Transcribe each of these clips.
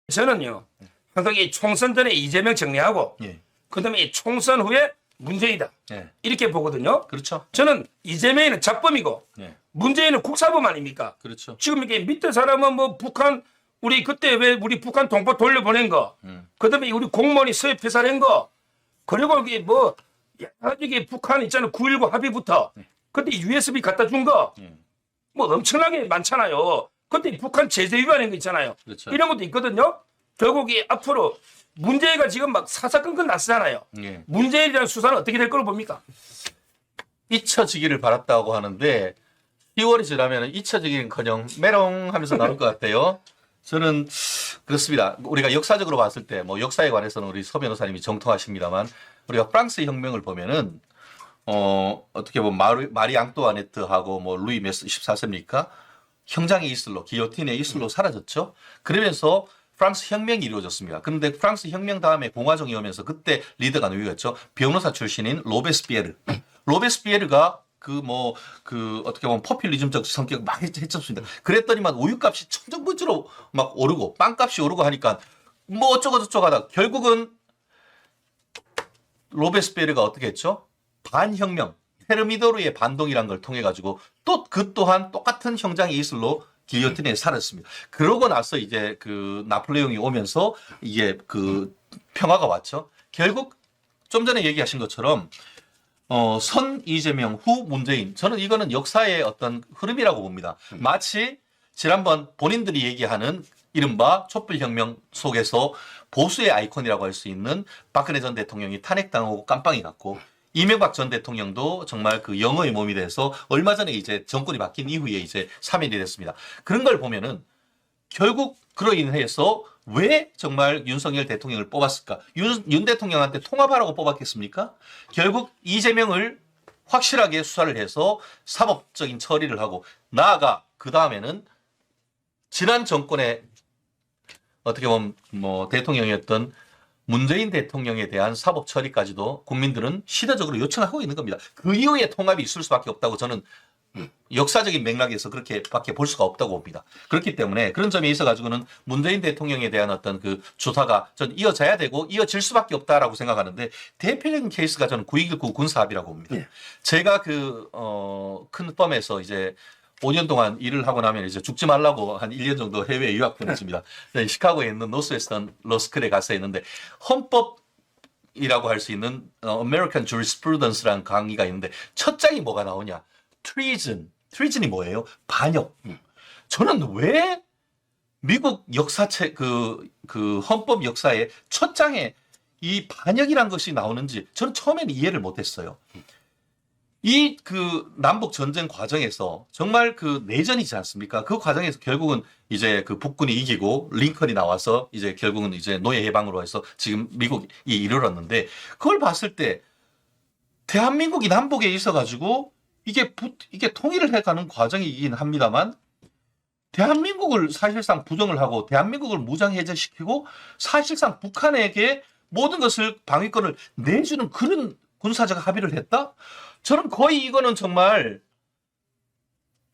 저는요, 항상 이 총선 전에 이재명 정리하고, 예. 그다음에 이 총선 후에 문재인이다. 예. 이렇게 보거든요. 그렇죠. 저는 이재명이는 잡범이고, 예. 문재인은 국사범 아닙니까? 그렇죠. 지금 이렇게 밑에 사람은 뭐 북한, 우리 그때 왜 우리 북한 동포 돌려보낸 거, 그다음에 우리 공무원이 서해 폐살한 거, 그리고 이게 뭐, 이게 북한 있잖아요. 9.19 합의부터, 그때 USB 갖다 준 거, 뭐 엄청나게 많잖아요. 근데 북한 제재 위반한 거 있잖아요. 그렇죠. 이런 것도 있거든요. 결국 이 앞으로 문재인가 지금 막 사사건건 났잖아요. 예. 문재인에 대한 수사는 어떻게 될 걸로 봅니까? 잊혀지기를 바랐다고 하는데 10월이 지나면 잊혀지기는커녕 메롱하면서 나올 것 같아요. 저는 그렇습니다. 우리가 역사적으로 봤을 때 뭐 역사에 관해서는 우리 서 변호사님이 정통하십니다만 우리가 프랑스 혁명을 보면은 어떻게 보면 마리 앙뚜아네트하고 뭐 루이 몇 14세입니까? 형장의 이슬로 기요틴의 이슬로 사라졌죠. 그러면서 프랑스 혁명이 이루어졌습니다. 그런데 프랑스 혁명 다음에 공화정이 오면서 그때 리더가 누구였죠? 변호사 출신인 로베스피에르. 로베스피에르가 어떻게 보면 포퓰리즘적 성격을 막 했었습니다. 그랬더니만 우유값이 천정부지로 막 오르고 빵값이 오르고 하니까 뭐 어쩌고저쩌고 하다 결국은 로베스피에르가 어떻게 했죠? 반혁명, 테르미도르의 반동이란 걸 통해 가지고 또 그 또한 똑같은 형장의 이슬로 기요틴에 살았습니다. 그러고 나서 이제 그 나폴레옹이 오면서 이게 그 평화가 왔죠. 결국 좀 전에 얘기하신 것처럼 선 이재명 후 문재인 저는 이거는 역사의 어떤 흐름이라고 봅니다. 마치 지난번 본인들이 얘기하는 이른바 촛불혁명 속에서 보수의 아이콘이라고 할 수 있는 박근혜 전 대통령이 탄핵당하고 깜빵이 갔고 이명박 전 대통령도 정말 그 영어의 몸이 돼서 얼마 전에 이제 정권이 바뀐 이후에 이제 사면이 됐습니다. 그런 걸 보면은 결국 그로 인해서 왜 정말 윤석열 대통령을 뽑았을까? 윤 대통령한테 통합하라고 뽑았겠습니까? 결국 이재명을 확실하게 수사를 해서 사법적인 처리를 하고 나아가 그 다음에는 지난 정권의 어떻게 보면 뭐 대통령이었던 문재인 대통령에 대한 사법 처리까지도 국민들은 시대적으로 요청하고 있는 겁니다. 그 이후에 통합이 있을 수밖에 없다고 저는 역사적인 맥락에서 그렇게밖에 볼 수가 없다고 봅니다. 그렇기 때문에 그런 점에 있어 가지고는 문재인 대통령에 대한 어떤 그 조사가 전 이어져야 되고 이어질 수밖에 없다라고 생각하는데 대표적인 케이스가 저는 9.19 군사합의라고 봅니다. 네. 제가 큰 펌에서 이제 5년 동안 일을 하고 나면 이제 죽지 말라고 한 1년 정도 해외 유학 보냈습니다. 시카고에 있는 노스웨스턴 로스쿨에 가서 했는데 헌법이라고 할 수 있는 American Jurisprudence라는 강의가 있는데 첫 장이 뭐가 나오냐? treason이 뭐예요? 반역. 저는 왜 미국 역사책 그 헌법 역사의 첫 장에 이 반역이란 것이 나오는지 저는 처음에는 이해를 못했어요. 이 그 남북 전쟁 과정에서 정말 그 내전이지 않습니까? 그 과정에서 결국은 이제 그 북군이 이기고 링컨이 나와서 이제 결국은 이제 노예 해방으로 해서 지금 미국이 이르렀는데 그걸 봤을 때 대한민국이 남북에 있어 가지고 이게 통일을 해가는 과정이긴 합니다만 대한민국을 사실상 부정을 하고 대한민국을 무장해제시키고 사실상 북한에게 모든 것을 방위권을 내주는 그런 군사적 합의를 했다? 저는 거의 이거는 정말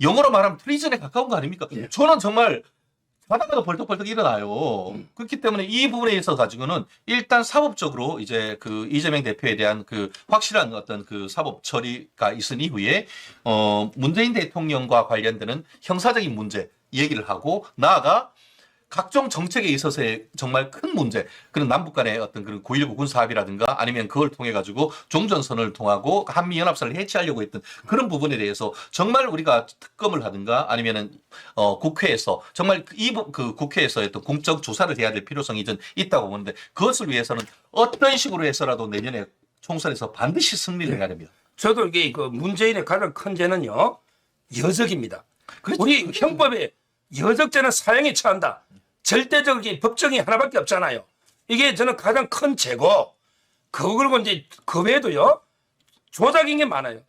영어로 말하면 트리즌에 가까운 거 아닙니까? 예. 저는 정말 바닥마다 벌떡벌떡 일어나요. 그렇기 때문에 이 부분에 있어 가지고는 일단 사법적으로 이제 그 이재명 대표에 대한 그 확실한 어떤 그 사법 처리가 있은 이후에 문재인 대통령과 관련되는 형사적인 문제 얘기를 하고 나아가 각종 정책에 있어서의 정말 큰 문제, 그런 남북 간의 어떤 그런 9.19 군사합의라든가 아니면 그걸 통해 가지고 종전선언을 통하고 한미연합사를 해체하려고 했던 그런 부분에 대해서 정말 우리가 특검을 하든가 아니면은 국회에서 정말 그 국회에서 어떤 공적 조사를 해야 될 필요성이 좀 있다고 보는데 그것을 위해서는 어떤 식으로 해서라도 내년에 총선에서 반드시 승리를 해야 됩니다. 저도 이게 그 문재인의 가장 큰 죄는요, 여적입니다. 그렇죠. 우리 형법에 여적죄는 사형에 처한다. 절대적인 법정이 하나밖에 없잖아요. 이게 저는 가장 큰 죄고, 그리고 이제 그 외에도요, 조작인 게 많아요.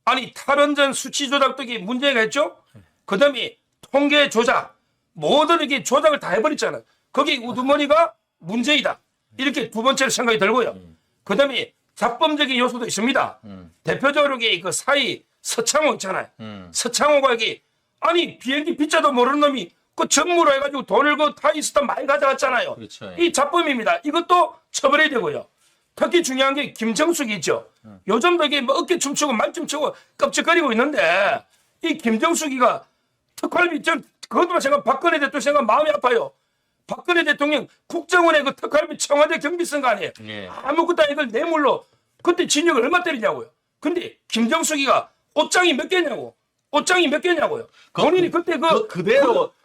아니, 탈원전 수치 조작도 이게 문제가 있죠? 그 다음에 통계 조작, 모든 이게 조작을 다 해버렸잖아요. 거기 우두머리가 문제이다. 이렇게 두 번째로 생각이 들고요. 그 다음에 잡범적인 요소도 있습니다. 대표적으로 이게 그 사이 서창호 있잖아요. 서창호가 여기, 아니, 비행기 빗자도 모르는 놈이 그 전무로 해가지고 돈을 그 타이스타 많이 가져갔잖아요. 그렇죠. 이 자범입니다. 이것도 처벌해야 되고요. 특히 중요한 게 김정숙이 있죠. 요즘도 이게 뭐 어깨 춤추고 말 춤추고 껍질거리고 있는데 이 김정숙이가 특활비 전 그것도 제가 박근혜 대통령 생각 마음이 아파요. 박근혜 대통령 국정원의 그 특활비 청와대 경비선관에 예. 아무것도 아닌 걸 뇌물로 그때 징역을 얼마 때리냐고요. 근데 김정숙이가 옷장이 몇 개냐고. 옷장이 몇 개냐고요. 본인이 그때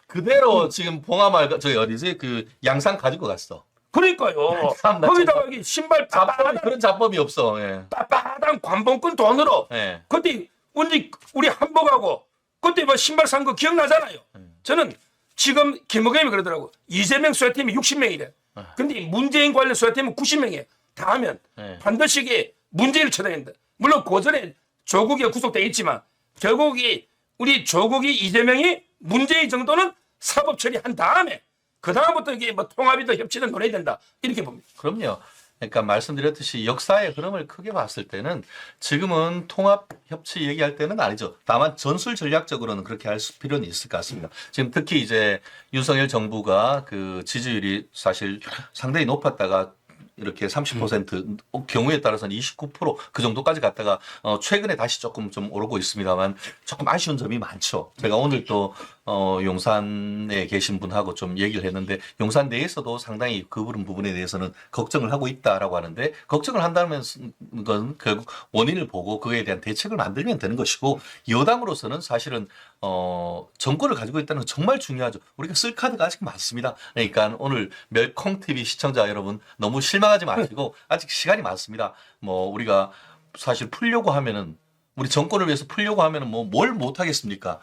그대로 지금 봉화마을 저기 어디지 그 양산 가지고 갔어. 그러니까요. 참나, 거기다가 이 신발 자법이 그런 자법이 없어. 예. 빠빠단 관봉권 돈으로 예. 그때 우리 한복하고 그때 뭐 신발 산 거 기억나잖아요. 저는 지금 김의겸이 그러더라고. 이재명 수사팀이 60명이래. 근데 문재인 관련 수사팀은 90명이에요. 다 하면 네. 반드시 이게 문재인을 쳐다야 된다. 물론 고전에 조국이가 구속돼 있지만 결국 우리 조국이 이재명이 문재인 정도는 사법 처리한 다음에 그 다음부터 이게 뭐 통합이든 협치든 노려야 된다. 이렇게 봅니다. 그럼요. 그러니까 말씀드렸듯이 역사의 흐름을 크게 봤을 때는 지금은 통합 협치 얘기할 때는 아니죠. 다만 전술 전략적으로는 그렇게 할 필요는 있을 것 같습니다. 지금 특히 이제 윤석열 정부가 그 지지율이 사실 상당히 높았다가 이렇게 30% 경우에 따라서는 29%그 정도까지 갔다가 최근에 다시 조금 좀 오르고 있습니다만 조금 아쉬운 점이 많죠. 제가 오늘 또 용산에 계신 분하고 좀 얘기를 했는데 용산 내에서도 상당히 그 부분에 대해서는 걱정을 하고 있다라고 하는데 걱정을 한다는 건 결국 원인을 보고 그에 대한 대책을 만들면 되는 것이고 여당으로서는 사실은 정권을 가지고 있다는 건 정말 중요하죠. 우리가 쓸 카드가 아직 많습니다. 그러니까 오늘 멜콩TV 시청자 여러분 너무 실망하지 마시고 아직 시간이 많습니다. 뭐 우리가 사실 풀려고 하면은 우리 정권을 위해서 풀려고 하면은 뭐 뭘 못하겠습니까?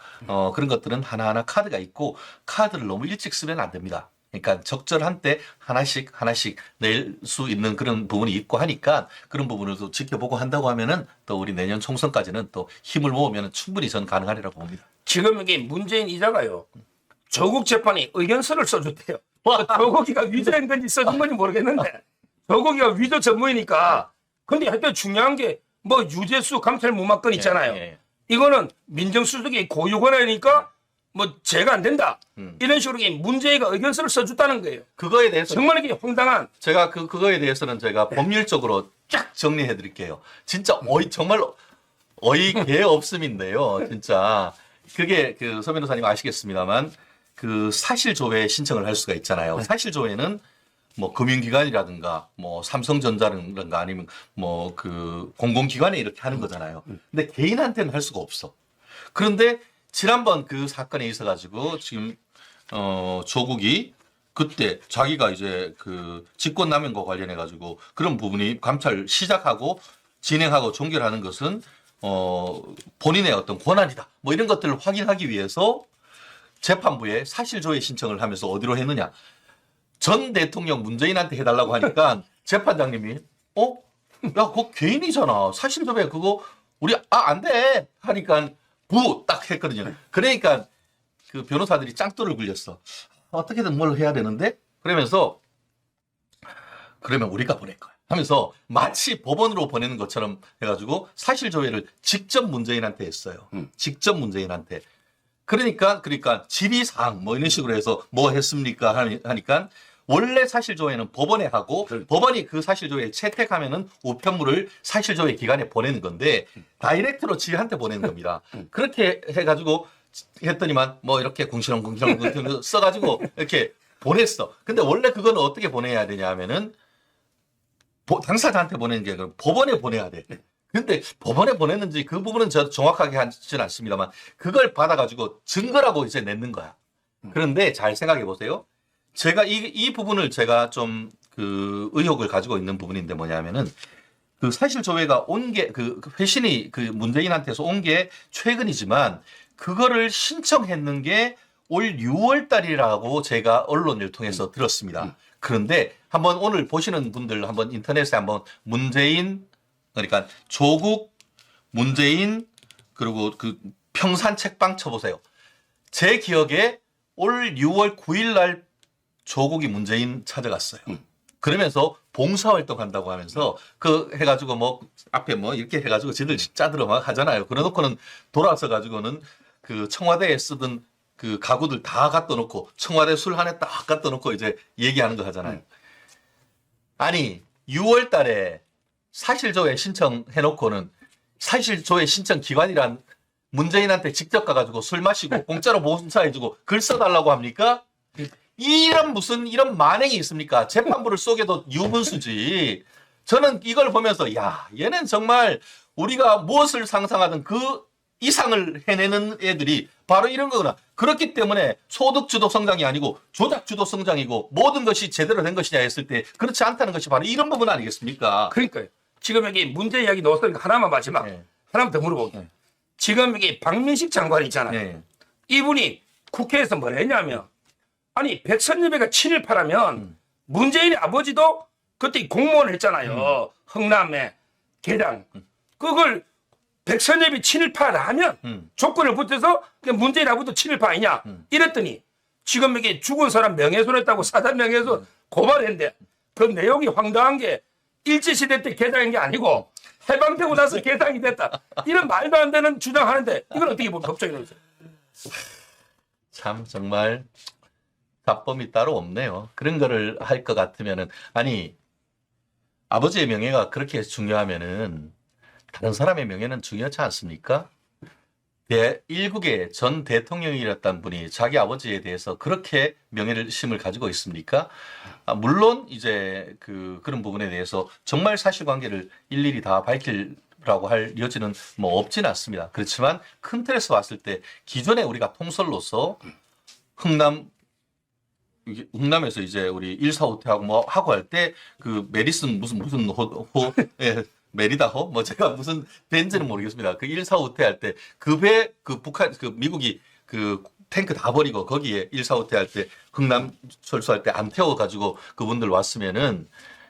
그런 것들은 하나하나 카드가 있고 카드를 너무 일찍 쓰면 안 됩니다. 그러니까 적절한 때 하나씩 낼 수 있는 그런 부분이 있고 하니까 그런 부분을 또 지켜보고 한다고 하면은 또 우리 내년 총선까지는 또 힘을 모으면 충분히 전 가능하리라고 봅니다. 지금 이게 문재인 이자가요. 조국 재판에 의견서를 써줬대요. 조국이가 위조한 건지 써준 건지 모르겠는데 조국이가 위조 전무이니까 근데 하여튼 중요한 게 뭐 유재수 감찰 무마건 있잖아요. 예. 이거는 민정수석이 고유권이니까 뭐 죄가 안 된다. 이런 식으로 문재인가 의견서를 써줬다는 거예요. 그거에 대해서 정말 이게 황당한. 제가 그거에 대해서는 제가 법률적으로 쫙 정리해 드릴게요. 진짜 정말 어이개 없음인데요. 진짜 그게 그 서 변호사님 아시겠습니다만 그 사실조회 신청을 할 수가 있잖아요. 사실조회는 뭐 금융기관이라든가 뭐 삼성전자라든가 아니면 뭐 그 공공기관에 이렇게 하는 거잖아요. 근데 개인한테는 할 수가 없어. 그런데 지난번 그 사건에 있어가지고 지금 조국이 그때 자기가 이제 그 직권남용과 관련해 가지고 그런 부분이 감찰 시작하고 진행하고 종결하는 것은 본인의 어떤 권한이다. 뭐 이런 것들을 확인하기 위해서 재판부에 사실조회 신청을 하면서 어디로 했느냐? 전 대통령 문재인한테 해달라고 하니까 재판장님이 야 그거 개인이잖아. 사실조회 그거 우리 안 돼 하니까 딱 했거든요. 그러니까 그 변호사들이 짱돌을 굴렸어. 어떻게든 뭘 해야 되는데 그러면서 그러면 우리가 보낼 거야 하면서 마치 법원으로 보내는 것처럼 해가지고 사실조회를 직접 문재인한테 했어요. 직접 문재인한테. 그러니까 질의사항 뭐 이런 식으로 해서 뭐 했습니까 하니까 원래 사실조회는 법원에 하고 법원이 그 사실조회에 채택하면은 우편물을 사실조회 기관에 보내는 건데 다이렉트로 지한테 보내는 겁니다. 그렇게 해가지고 했더니만 뭐 이렇게 궁시렁 써가지고 이렇게 보냈어. 근데 원래 그거는 어떻게 보내야 되냐 하면은 당사자한테 보내는 게 아니라 법원에 보내야 돼. 근데 법원에 보냈는지 그 부분은 저 정확하게 하지는 않습니다만 그걸 받아가지고 증거라고 이제 냈는 거야. 그런데 잘 생각해 보세요. 제가 이 부분을 제가 좀 그 의혹을 가지고 있는 부분인데 뭐냐면은 그 사실 조회가 온 게 그 회신이 그 문재인한테서 온 게 최근이지만 그거를 신청했는 게 올 6월 달이라고 제가 언론을 통해서 들었습니다. 그런데 한번 오늘 보시는 분들 한번 인터넷에 한번 문재인 그러니까 조국 문재인 그리고 그 평산 책방 쳐보세요. 제 기억에 올 6월 9일 날 조국이 문재인 찾아갔어요. 그러면서 봉사활동 한다고 하면서 그 해가지고 뭐 앞에 뭐 이렇게 해가지고 지들 짜들어 막 하잖아요. 그래놓고는 돌아서 가지고는 그 청와대에 쓰던 그 가구들 다 갖다 놓고 청와대 술 한 해 딱 갖다 놓고 이제 얘기하는 거 하잖아요. 아니 6월 달에 사실조회 신청해 놓고는 사실조회 신청 기관이란 문재인한테 직접 가가지고 술 마시고 공짜로 보험사해주고 글 써달라고 합니까? 이런 만행이 있습니까? 재판부를 쏘개도 유분수지. 저는 이걸 보면서 야 얘는 정말 우리가 무엇을 상상하든 그 이상을 해내는 애들이 바로 이런 거구나. 그렇기 때문에 소득주도 성장이 아니고 조작주도 성장이고 모든 것이 제대로 된 것이냐 했을 때 그렇지 않다는 것이 바로 이런 부분 아니겠습니까? 그러니까요. 지금 여기 문제 이야기 넣었으니까 하나만 마지막 네. 하나만 더 물어보게. 네. 지금 여기 박민식 장관 있잖아요. 네. 이분이 국회에서 뭘 했냐면 아니 백선엽이가 7.18하면 문재인의 아버지도 그때 공무원을 했잖아요. 흥남에 개당. 그걸 백선엽이 7.18하면 조건을 붙여서 문재인 아버지도 7.18 아니냐 이랬더니 지금 여기 죽은 사람 명예훼손했다고 사단 명예훼손 고발했는데 그 내용이 황당한 게 일제시대 때 개당인 게 아니고 해방되고 나서 개당이 됐다. 이런 말도 안 되는 주장하는데 이걸 어떻게 보면 법적인 거죠? 참 정말 답범이 따로 없네요. 그런 거를 할 것 같으면은 아니 아버지의 명예가 그렇게 중요하면은 다른 사람의 명예는 중요하지 않습니까? 일국의 전 대통령이었던 분이 자기 아버지에 대해서 그렇게 명예심을 가지고 있습니까? 물론 이제 그런 부분에 대해서 정말 사실관계를 일일이 다 밝히라고 할 여지는 뭐 없지는 않습니다. 그렇지만 큰 틀에서 봤을 때 기존에 우리가 통설로서 흥남에서 이제 우리 일사후퇴하고 뭐 하고 할 때 그 메리슨 무슨 예, 메리다호 뭐 제가 무슨 벤즈는 모르겠습니다. 그 일사후퇴 할 때 그 배 그 북한 그 미국이 그 탱크 다 버리고 거기에 일사후퇴 할 때 흥남 철수할 때 안 태워 가지고 그분들 왔으면은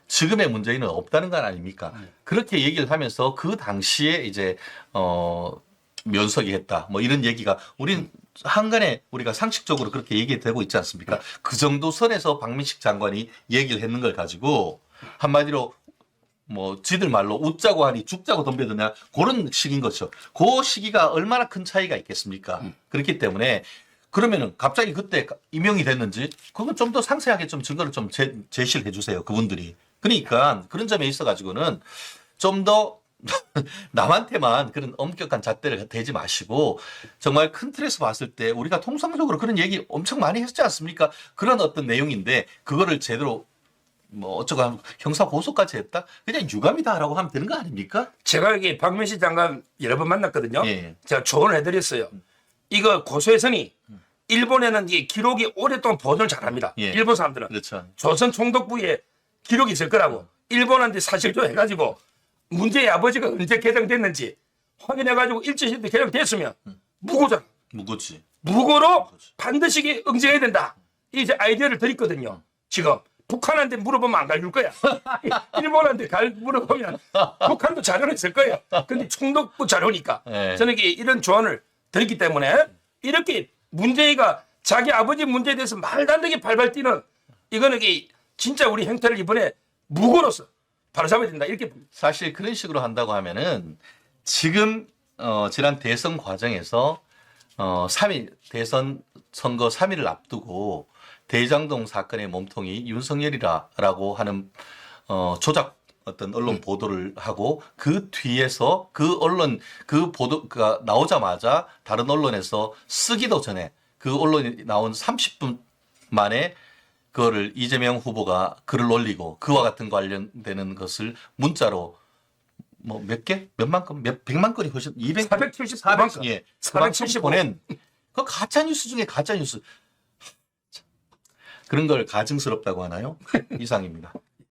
지금의 문제는 없다는 건 아닙니까? 그렇게 얘기를 하면서 그 당시에 이제 면석이 했다. 뭐 이런 얘기가 우린 한간에 우리가 상식적으로 그렇게 얘기되고 있지 않습니까? 그 정도 선에서 박민식 장관이 얘기를 했는 걸 가지고 한마디로 뭐 지들 말로 웃자고 하니 죽자고 덤벼드냐 그런 식인 거죠. 그 시기가 얼마나 큰 차이가 있겠습니까? 그렇기 때문에 그러면은 갑자기 그때 임명이 됐는지 그건 좀 더 상세하게 좀 증거를 좀 제시를 해주세요. 그분들이. 그러니까 그런 점에 있어 가지고는 좀 더 남한테만 그런 엄격한 잣대를 대지 마시고 정말 큰 틀에서 봤을 때 우리가 통상적으로 그런 얘기 엄청 많이 했지 않습니까? 그런 어떤 내용인데 그거를 제대로 뭐 어쩌고 하면 형사 고소까지 했다? 그냥 유감이다라고 하면 되는 거 아닙니까? 제가 여기 박민식 장관 여러 번 만났거든요. 예. 제가 조언을 해드렸어요. 이거 고소해서니 일본에는 이 기록이 오랫동안 보존을 잘합니다. 예. 일본 사람들은 그렇죠. 조선 총독부에 기록이 있을 거라고 일본한테 사실조 해가지고 문제의 아버지가 언제 개정됐는지 확인해가지고 일제시대 개정됐으면 무고잖아. 무고지. 무고로 반드시 응징해야 된다. 이제 아이디어를 드렸거든요. 지금 북한한테 물어보면 안 가르칠 거야. 일본한테 물어보면 북한도 자료는 있을 거예요. 근데 총독부 자료니까. 네. 저는 이런 조언을 드렸기 때문에 이렇게 문재인이가 자기 아버지 문제에 대해서 말도 안 되게 발발 뛰는 이거는 진짜 우리 행태를 이번에 무고로서 바로 잡아야 된다. 이렇게 봅니다. 사실 그런 식으로 한다고 하면은 지금 지난 대선 과정에서 3일 대선 선거 3일을 앞두고 대장동 사건의 몸통이 윤석열이라고 하는 조작 어떤 언론 보도를 하고 그 뒤에서 그 언론 그 보도가 나오자마자 다른 언론에서 쓰기도 전에 그 언론이 나온 30분 만에 그거를 이재명 후보가 글을 올리고 그와 같은 관련되는 것을 문자로 뭐 몇 개? 몇만 건? 백만 건이 훨씬 479만 건. 예. 475. 보낸 그 가짜 뉴스 중에 가짜 뉴스. 그런 걸 가증스럽다고 하나요? 이상입니다.